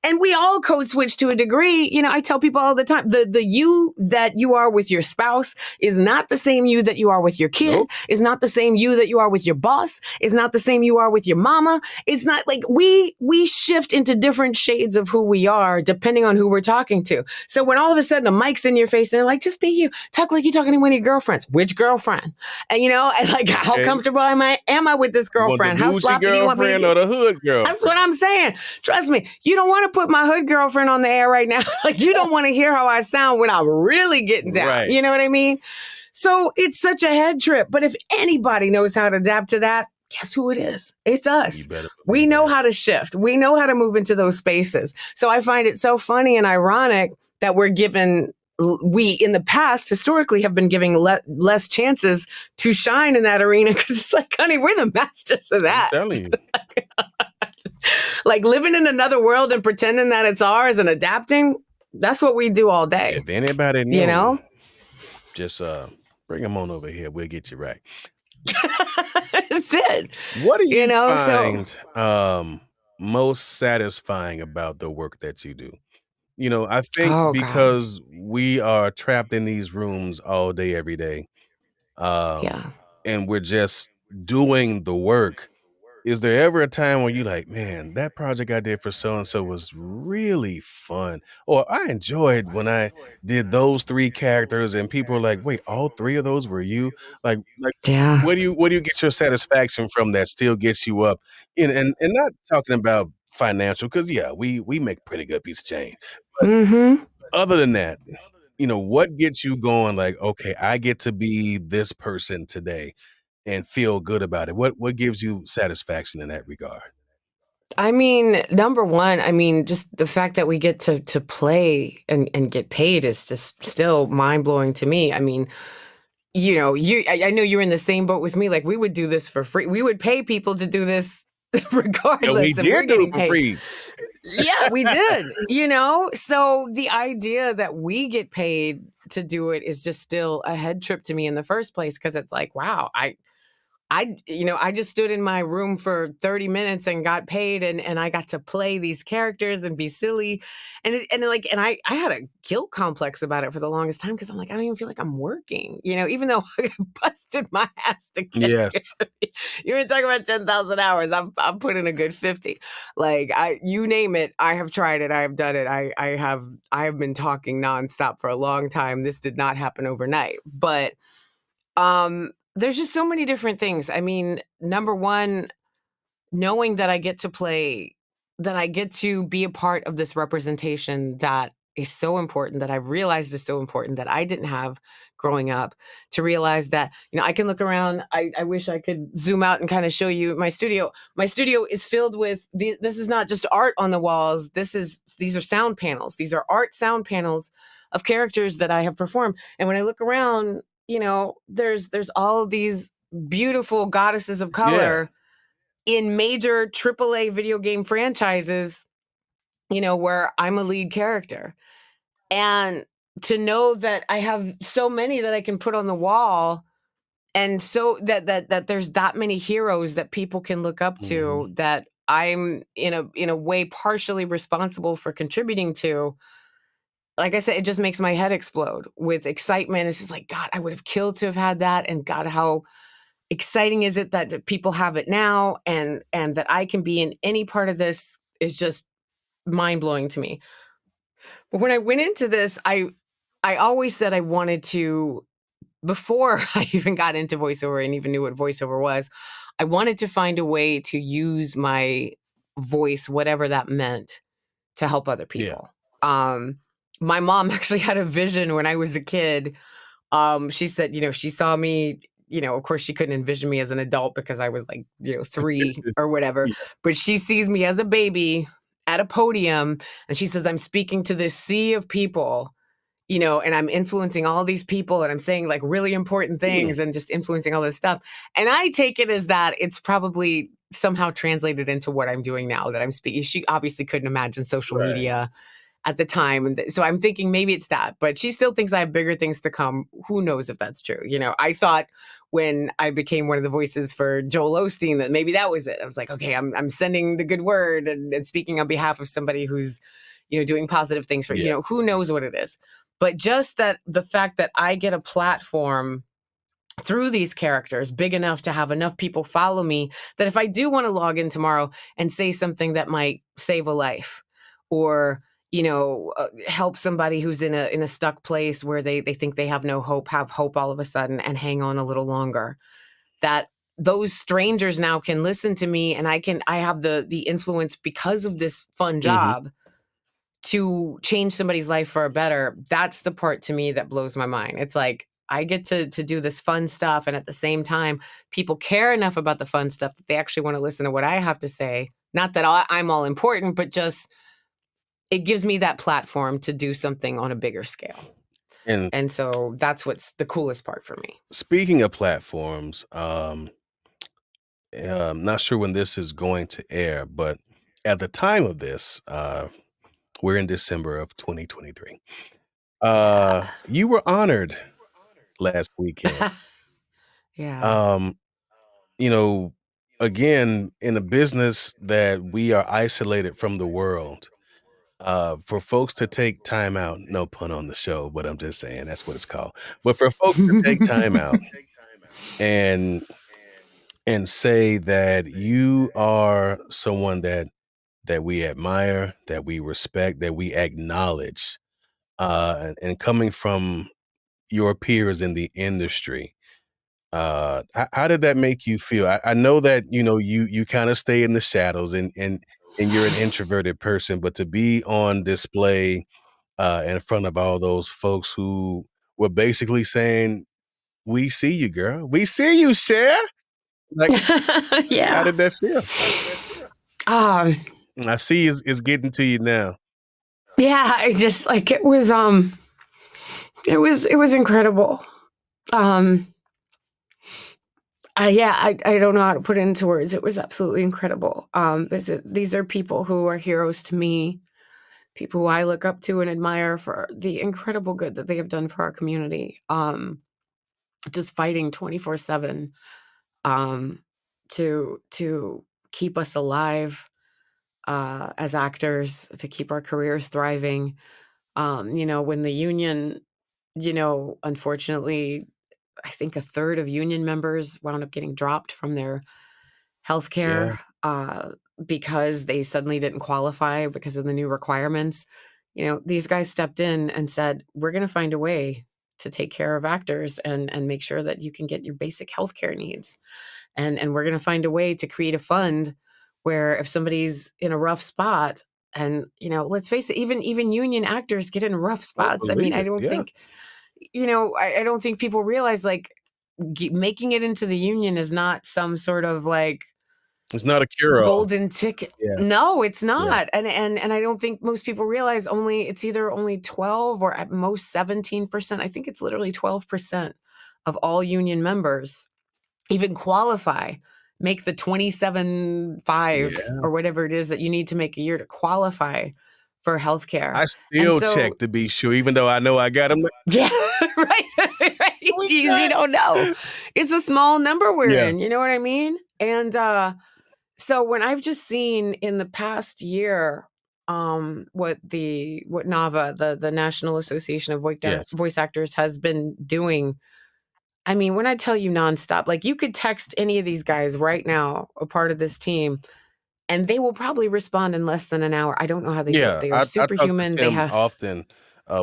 and we all code switch to a degree. I tell people all the time, the you that you are with your spouse is not the same you that you are with your kid, Nope. is not the same you that you are with your boss, is not the same you are with your mama. It's not like we shift into different shades of who we are depending on who we're talking to. So when all of a sudden a mic's in your face and they're like, just be you, talk like you're talking to one of your girlfriends. Which girlfriend? And and like, how comfortable am I with this You want the girlfriend? How bougie sloppy do you want me to girlfriend be? or the hood girlfriend? That's what I'm saying. Trust me, you don't want to put my hood girlfriend on the air right now. Like, you don't want to hear how I sound when I'm really getting down. Right. You know what I mean? So it's such a head trip. But if anybody knows how to adapt to that, guess who it is? It's us. You better We believe know that. how to shift. We know how to move into those spaces. So I find it so funny and ironic that we're given we in the past historically have been giving less chances to shine in that arena because it's like, honey, we're the masters of I'm that. telling you. Like living in another world and pretending that it's ours and adapting, that's what we do all day, If anybody you know, know? just bring them on over here. We'll get you right. That's it. What do You you know, so find most satisfying about the work that you do? I think oh God. because we are trapped in these rooms all day, every day, um, Yeah. and we're just doing the work. Is there ever a time when you like, man, that project I did for so and so was really fun, or I enjoyed when I did those three characters, and people are like, wait, all three of those were you? Like, Yeah. where do you get your satisfaction from that still gets you up? And not talking about financial, because yeah, we make pretty good piece of change. But Mm-hmm. other than that, what gets you going? Like, okay, I get to be this person today and feel good about it. What gives you satisfaction in that regard? I mean, number one, I mean, just the fact that we get to play and get paid is just still mind blowing to me. I mean, I know you're in the same boat with me. Like we would do this for free. We would pay people to do this Yeah, we regardless, and we're did do it getting for paid. free. Yeah, we did. So the idea that we get paid to do it is just still a head trip to me in the first place because it's like, wow, I just stood in my room for 30 minutes and got paid and I got to play these characters and be silly. And I had a guilt complex about it for the longest time because I'm like, I don't even feel like I'm working, even though I busted my ass to get here. Yes. You're talking about 10,000 hours. I'm putting a good 50. Like you name it, I have tried it. I have done it. I have been talking nonstop for a long time. This did not happen overnight, but there's just so many different things. I mean, number one, knowing that I get to play, that I get to be a part of this representation that is so important, that I've realized is so important that I didn't have growing up, to realize that, I can look around. I wish I could zoom out and kind of show you my studio. My studio is filled with this is not just art on the walls. These are sound panels. These are art sound panels of characters that I have performed. And when I look around, there's all of these beautiful goddesses of Yeah. color in major AAA video game franchises, where I'm a lead character. And to know that I have so many that I can put on the wall, and so that there's that many heroes that people can look up Mhm. to, that I'm in a way partially responsible for contributing to. Like I said, it just makes my head explode with excitement. It's just like, God, I would have killed to have had that. And God, how exciting is it that people have it now, and that I can be in any part of this is just mind blowing to me. But when I went into this, I always said I wanted to, before I even got into voiceover and even knew what voiceover was, I wanted to find a way to use my voice, whatever that meant, to help other Yeah. people. My mom actually had a vision when I was a kid. She said, she saw me, of course she couldn't envision me as an adult because I was like, 3 or whatever, Yeah. but she sees me as a baby at a podium, and she says, I'm speaking to this sea of people, and I'm influencing all these people, and I'm saying like really important Mm. things and just influencing all this stuff. And I take it as that it's probably somehow translated into what I'm doing now, that I'm speaking. She obviously couldn't imagine social Right. media at the time. And so I'm thinking maybe it's that, but she still thinks I have bigger things to come. Who knows if that's true? I thought when I became one of the voices for Joel Osteen that maybe that was it. I was like, okay, I'm sending the good word and speaking on behalf of somebody who's, doing positive things for, Yeah. who knows what it is. But just that the fact that I get a platform through these characters big enough to have enough people follow me, that if I do want to log in tomorrow and say something that might save a life, or help somebody who's in a stuck place where they think they have no hope, have hope all of a sudden and hang on a little longer, that those strangers now can listen to me, and I have the influence because of this fun Mhm. job to change somebody's life for a better. That's the part to me that blows my mind. It's like I get to do this fun stuff, and at the same time, people care enough about the fun stuff that they actually want to listen to what I have to say. Not that I'm all important, but just it gives me that platform to do something on a bigger scale. And And so that's what's the coolest part for me. speaking of platforms, not sure when this is going to air, but at the time of this, we're in December of 2023. Yeah. You were honored last weekend. Yeah. Um, you know, again, in a business that we are isolated from the world, for folks to take time out, no pun on the show, but I'm just saying that's what it's called. But for folks to take time out and say that you are someone that we admire, that we respect, that we acknowledge, and coming from your peers in the industry, how did that make you feel? I know that, you kinda stay in the shadows and you're an introverted person, but to be on display, in front of all those folks who were basically saying, "We see you, girl. We see you, Cher." Like, how Yeah. did that feel? Um, I see it's getting to you now. yeah, I just like it was incredible. Um, yeah, I don't know how to put it into words. It was absolutely incredible. These are people who are heroes to me, people who I look up to and admire for the incredible good that they have done for our community. Just fighting 24/7 um, to keep us alive as actors, to keep our careers thriving. When the union, unfortunately, I think a third of union members wound up getting dropped from their Yeah, healthcare because they suddenly didn't qualify because of the new requirements. These guys stepped in and said, "We're going to find a way to take care of actors and make sure that you can get your basic healthcare needs, and we're going to find a way to create a fund where if somebody's in a rough spot." And let's face it, even union actors get in rough I spots. I mean, believe I it, don't yeah. think I don't think people realize like making it into the union is not some sort of like It's not a cure-all. golden ticket. Yeah, No, it's yeah. not. And I don't think most people realize it's either only 12 or at most 17%. I think it's literally 12% of all union members even qualify, make the 27.5 Yeah. or whatever it is that you need to make a year to qualify for healthcare. I And still so check to be sure, even though I know I got 'em. Like, yeah, right, right. "Are we Because you good?" don't know. It's a small number we're Yeah, in, you know what I mean? And so when I've just seen in the past year, what NAVA, the National Association of yes. Voice Actors, has been doing. I mean, when I tell you nonstop, like you could text any of these guys right now, a part of this team, and they will probably respond in less than an hour. I don't know how they do it. Yeah, They are I talk to superhuman. They Tim have often.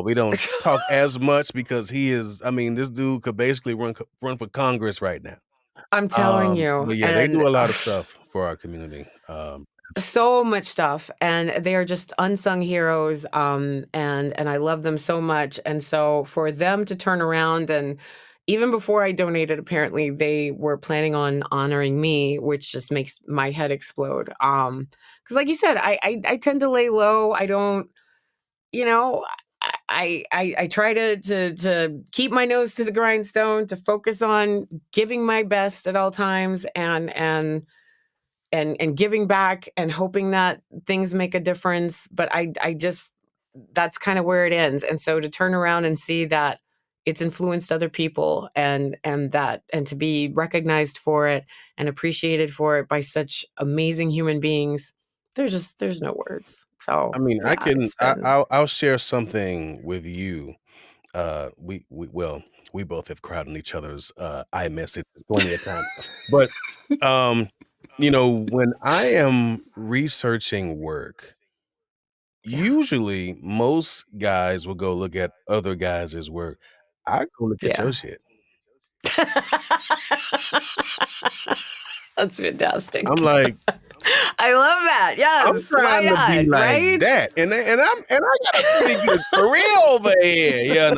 We don't talk as much because this dude could basically run for Congress right now. I'm telling you, But yeah, they and do a lot of stuff for our community. so much stuff, and they are just unsung heroes, and I love them so much. And so for them to turn around, and even before I donated, apparently they were planning on honoring me, which just makes my head explode. Because like you said, I tend to lay low. I don't, you know, I try to keep my nose to the grindstone, to focus on giving my best at all times, and giving back and hoping that things make a difference. But I just, that's kind of where it ends. And so to turn around and see that it's influenced other people, and to be recognized for it and appreciated for it by such amazing human beings, there's no words. I So mean, I yeah, can it's been I'll share something with you. We both have cried on each other's iMessage plenty of times. But um, when I am researching work, yeah, usually most guys will go look at other guys' work. I go look at yeah. your shit. That's I'm fantastic. like, I love that. I'm Yes, why trying to be not? like Right? that, and I got a pretty good career over here.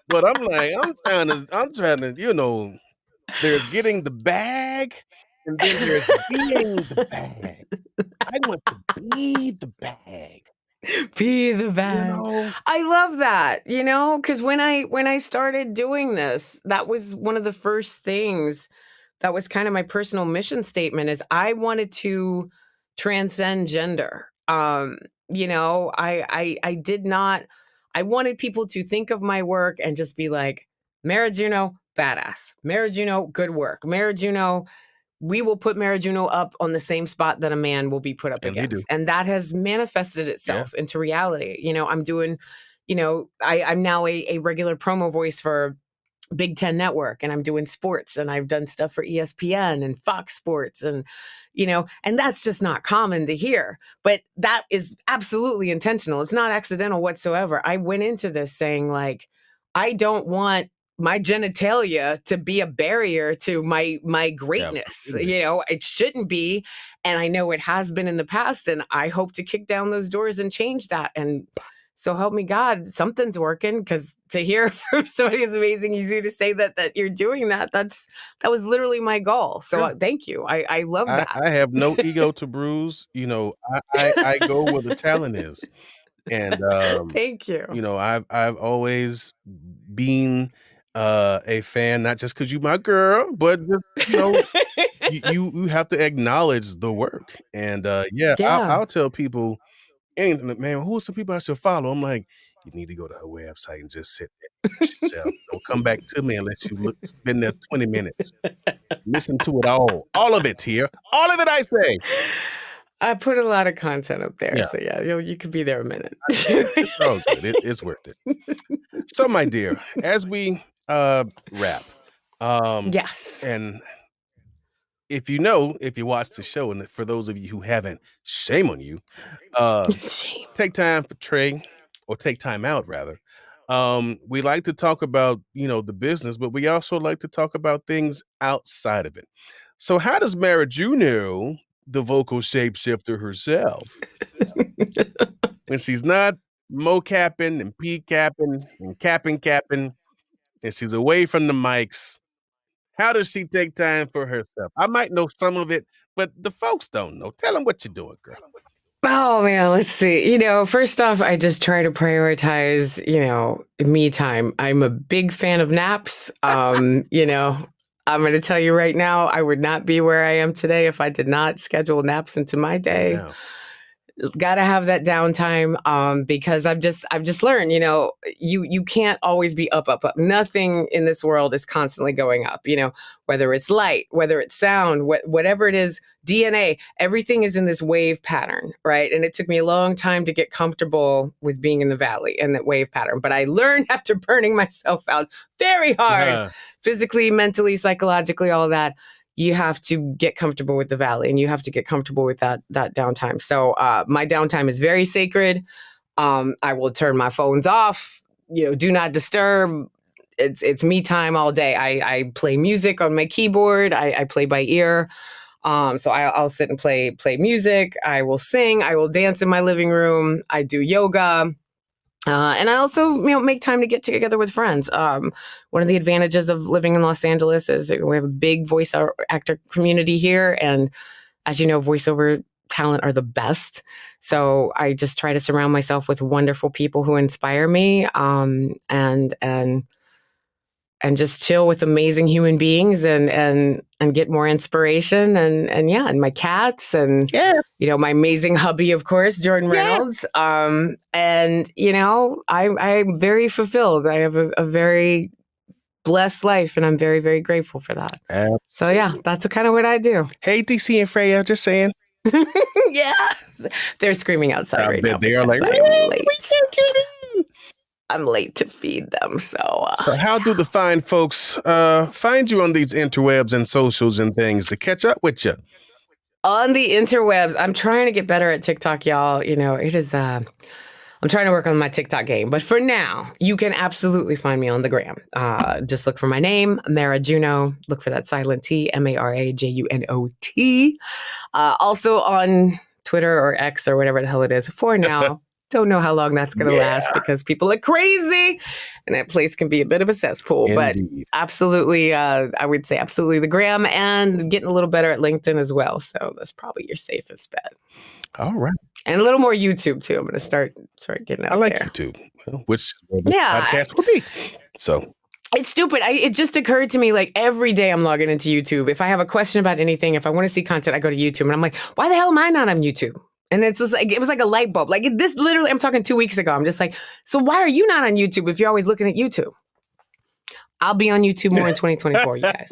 But I'm trying to, there's getting the bag, and then there's being the bag. I want to be the bag. Be the You best. know? I love that, because when I started doing this, that was one of the first things that was kind of my personal mission statement is I wanted to transcend gender. I did not I wanted people to think of my work and just be like, Mara Junot, badass. Mara Junot, good work. Mara Junot, we will put Mara Junot up on the same spot that a man will be put up And they do. against. And that has manifested Yeah. itself into reality. I'm doing, I'm now a regular promo voice for Big Ten Network, and I'm doing sports, and I've done stuff for ESPN and Fox Sports, and that's just not common to hear. But that is absolutely intentional. It's not accidental whatsoever. I went into this saying, like, I don't want my genitalia to be a barrier to my greatness. Absolutely. It shouldn't be. And I know it has been in the past. And I hope to kick down those doors and change that. And so help me God, something's working, because to hear from somebody as amazing as you to say that you're doing that was literally my goal. So Sure. thank you. I love that. I have no ego to bruise. I go where the talent is. And, Thank you. I've always been, a fan, not just 'cause you my girl, but just, you have to acknowledge the work. And, yeah, Yeah. I'll tell people, and man, who are some people I should follow? I'm like, "You need to go to her website and just sit there and finish yourself. Don't come back to me unless you been there 20 minutes. Listen to it all of it here, all of it, I say." I put a lot of content up there. Yeah, So yeah, you could be there a minute. it's all good. It's worth it. So, my dear, as we, wrap, um, Yes. and if you watch the show, and for those of you who haven't, shame on you, uh, Shame. take time for Trey, or take time out rather. We like to talk about, the business, but we also like to talk about things outside of it. So how does Mara Junot, the vocal shapeshifter herself, when she's not mo-capping and p-capping and capping, and she's away from the mics, how does she take time for herself? I might know some of it, but the folks don't know. Tell them what you're doing, girl. Oh man, let's see. First off, I just try to prioritize, me time. I'm a big fan of naps. I'm going to tell you right now, I would not be where I am today if I did not schedule naps into my No day. doubt. Got to have that downtime, because I've just learned, you can't always be up. Nothing in this world is constantly going up, whether it's light, whether it's sound, whatever it is, DNA, everything is in this wave pattern, right? And it took me a long time to get comfortable with being in the valley and that wave pattern, but I learned after burning myself out very hard, physically, mentally, psychologically, all that. You have to get comfortable with the valley, and you have to get comfortable with that downtime. So my downtime is very sacred. I will turn my phones off, do not disturb. It's me time all day. I play music on my keyboard. I play by ear. So I'll sit and play music. I will sing. I will dance in my living room. I do yoga. And I also, make time to get together with friends. One of the advantages of living in Los Angeles is that we have a big voice actor community here. And as you know, voiceover talent are the best. So I just try to surround myself with wonderful people who inspire me, and just chill with amazing human beings, and get more inspiration, and my cats, and Yes. my amazing hubby, of course, Jordan Yes. Reynolds. I'm very fulfilled. I have a very blessed life, and I'm very, very grateful for that. So yeah, Absolutely. that's kind of what I do. Hey, DC and Freya, just saying. Yeah, they're screaming outside I right now bet they are like, because I "Wee, am we late. can't get in." I'm late to feed them. So So how do the fine folks find you on these interwebs and socials and things to catch up with you? on the interwebs, I'm trying to get better at TikTok, y'all. It is. I'm trying to work on my TikTok game, but for now, you can absolutely find me on the gram. Just look for my name, Mara Junot. Look for that silent T, MARAJUNOT. Also on Twitter or X or whatever the hell it is for now. Don't know how long that's going to last Yeah. because people are crazy and that place can be a bit of a cesspool. Indeed. But absolutely, I would say absolutely the gram, and getting a little better at LinkedIn as well. So that's probably your safest bet. All right. And a little more YouTube too. I'm going to start getting out I like there. YouTube, which this Yeah. podcast will be. So It's stupid. It just occurred to me, like, every day I'm logging into YouTube. If I have a question about anything, if I want to see content, I go to YouTube, and I'm like, why the hell am I not on YouTube? And it's just like, it was like a light bulb. Like, this literally, I'm talking 2 weeks ago. I'm just like, so why are you not on YouTube if you're always looking at YouTube? I'll be on YouTube more in 2024, you guys.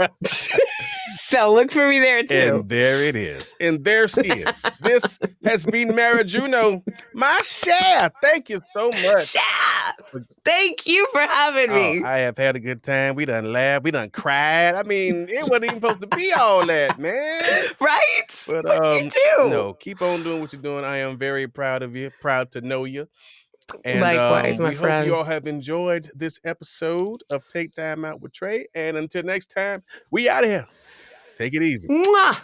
So look for me there too. And there it is. And there she is. This has been Mara Junot, my Share. Thank you so much. Share. Thank you for having me. I have had a good time. We done laughed. We done cried. I mean, it wasn't even supposed to be all that, man. Right? But what you do? No, keep on doing what you're doing. I am very proud of you. Proud to know you. And Likewise, my we friend. hope you all have enjoyed this episode of Take Time Out with Tre. And until next time, we out of here. Take it easy. Mwah.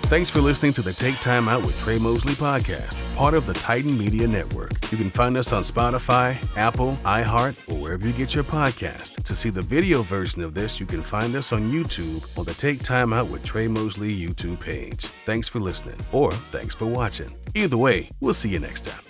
Thanks for listening to the Take Time Out with Tre Mosley podcast, part of the Titan Media Network. You can find us on Spotify, Apple, iHeart, or wherever you get your podcasts. To see the video version of this, you can find us on YouTube on the Take Time Out with Tre Mosley YouTube page. Thanks for listening, or thanks for watching. Either way, we'll see you next time.